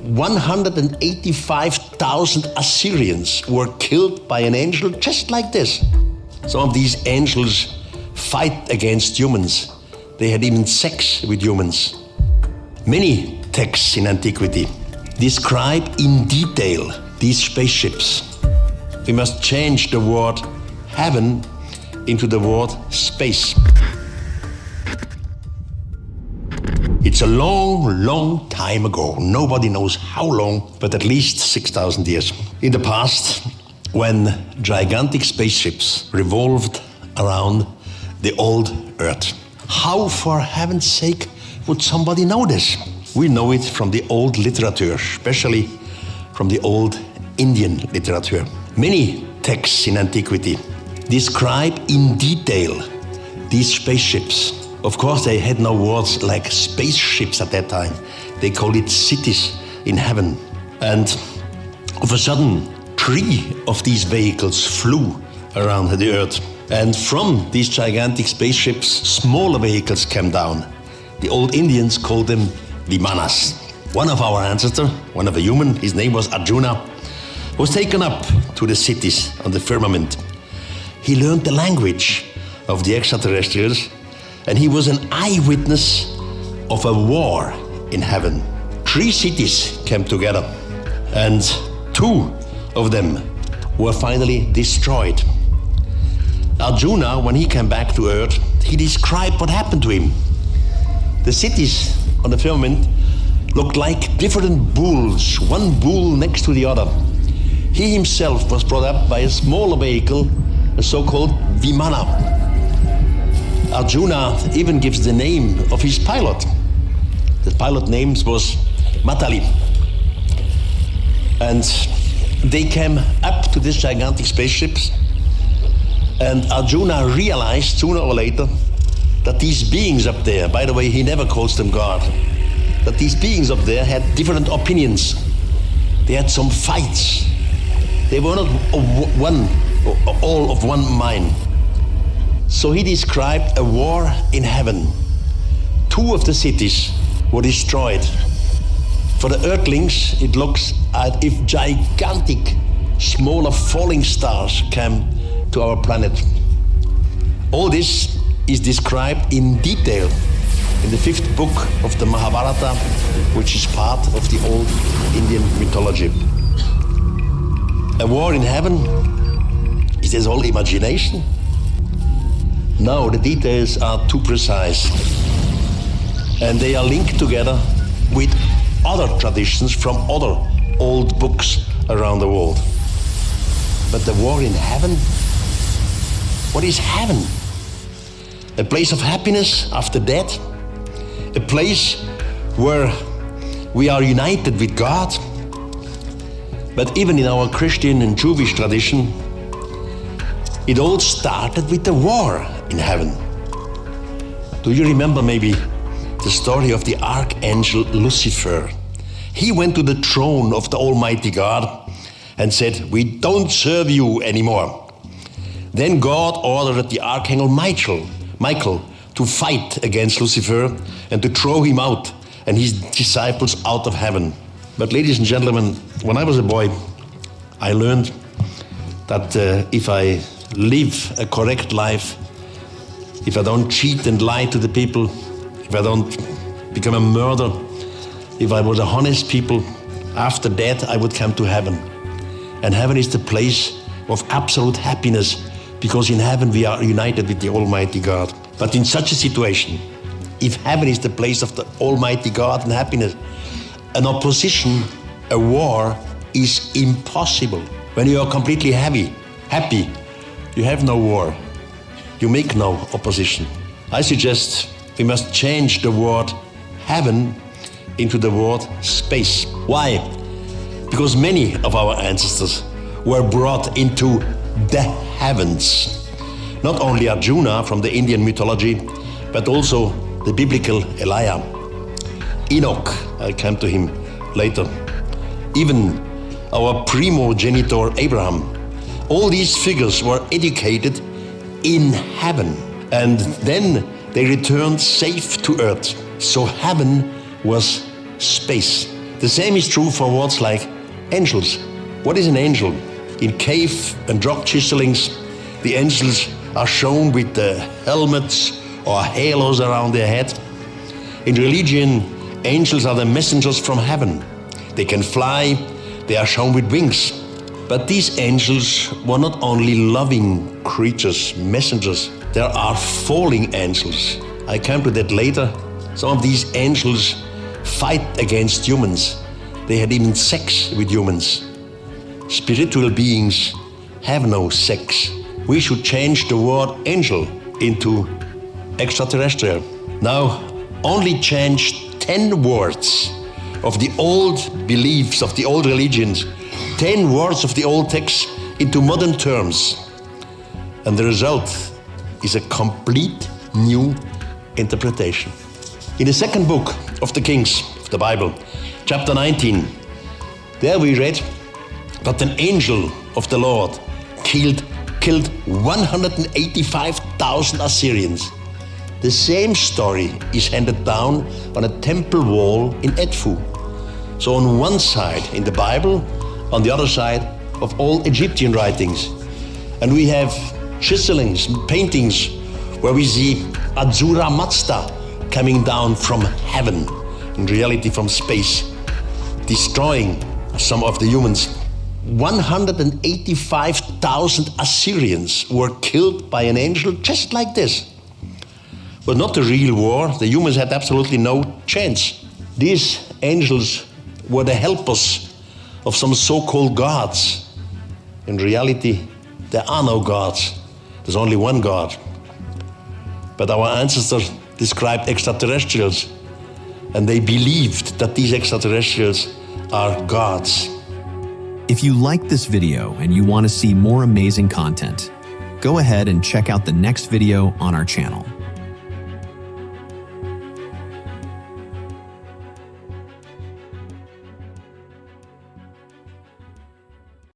185,000 Assyrians were killed by an angel just like this. Some of these angels fight against humans. They had even sex with humans. Many texts in antiquity describe in detail these spaceships. We must change the word heaven into the word space. It's a long, long time ago. Nobody knows how long, but at least 6,000 years. In the past, when gigantic spaceships revolved around the old Earth. How, for heaven's sake, would somebody know this? We know it from the old literature, especially from the old Indian literature. Many texts in antiquity describe in detail these spaceships. Of course, they had no words like spaceships at that time. They called it cities in heaven. And of a sudden, 3 of these vehicles flew around the Earth. And from these gigantic spaceships, smaller vehicles came down. The old Indians called them vimanas. One of our ancestors, one of a human, his name was Arjuna, was taken up to the cities on the firmament. He learned the language of the extraterrestrials, and he was an eyewitness of a war in heaven. 3 cities came together, and 2 of them were finally destroyed. Arjuna, when he came back to Earth, he described what happened to him. The cities on the firmament looked like different bulls, one bull next to the other. He himself was brought up by a smaller vehicle, a so-called vimana. Arjuna even gives the name of his pilot. The pilot name was 𝗪𝗘𝗕𝗦𝗧𝗓. And they came up to these gigantic spaceships, and Arjuna realized sooner or later that these beings up there, by the way, he never calls them God, that these beings up there had different opinions. They had some fights. They were not all of one mind. So he described a war in heaven. 2 of the cities were destroyed. For the Earthlings, it looks as if gigantic, smaller falling stars came to our planet. All this is described in detail in the 5th book of the Mahabharata, which is part of the old Indian mythology. A war in heaven? Is this all imagination? No, the details are too precise. And they are linked together with other traditions from other old books around the world. But the war in heaven? What is heaven? A place of happiness after death? A place where we are united with God? But even in our Christian and Jewish tradition, it all started with the war in heaven. Do you remember maybe the story of the archangel Lucifer? He went to the throne of the Almighty God and said, "We don't serve you anymore." Then God ordered the archangel Michael to fight against Lucifer and to throw him out and his disciples out of heaven. But ladies and gentlemen, when I was a boy, I learned that if I live a correct life, if I don't cheat and lie to the people, if I don't become a murderer, if I was a honest people, after death I would come to heaven. And heaven is the place of absolute happiness, because in heaven we are united with the Almighty God. But in such a situation, if heaven is the place of the Almighty God and happiness, an opposition, a war, is impossible. When you are completely happy, you have no war. You make no opposition. I suggest we must change the word heaven into the word space. Why? Because many of our ancestors were brought into the heavens. Not only Arjuna from the Indian mythology, but also the biblical Elijah, Enoch, I'll come to him later, even our primogenitor Abraham. All these figures were educated in heaven, and then they returned safe to earth. So heaven was space. The same is true for words like angels. What is an angel? In cave and rock chiselings, the angels are shown with the helmets or halos around their head. In religion, angels are the messengers from heaven. They can fly, they are shown with wings. But these angels were not only loving creatures, messengers, there are falling angels. I come to that later. Some of these angels fight against humans. They had even sex with humans. Spiritual beings have no sex. We should change the word angel into extraterrestrial. Now, only change 10 words of the old beliefs, of the old religions, 10 words of the old texts into modern terms. And the result is a complete new interpretation. In the second book of the Kings, of the Bible, chapter 19, there we read that an angel of the Lord killed 185,000 Assyrians. The same story is handed down on a temple wall in Edfu. So on one side in the Bible, on the other side of all Egyptian writings. And we have chiselings, paintings, where we see Ahura Mazda coming down from heaven, in reality from space, destroying some of the humans. 185,000 Assyrians were killed by an angel just like this. But not the real war. The humans had absolutely no chance. These angels were the helpers of some so-called gods. In reality, there are no gods. There's only one God. But our ancestors described extraterrestrials, and they believed that these extraterrestrials are gods. If you like this video and you want to see more amazing content, go ahead and check out the next video on our channel.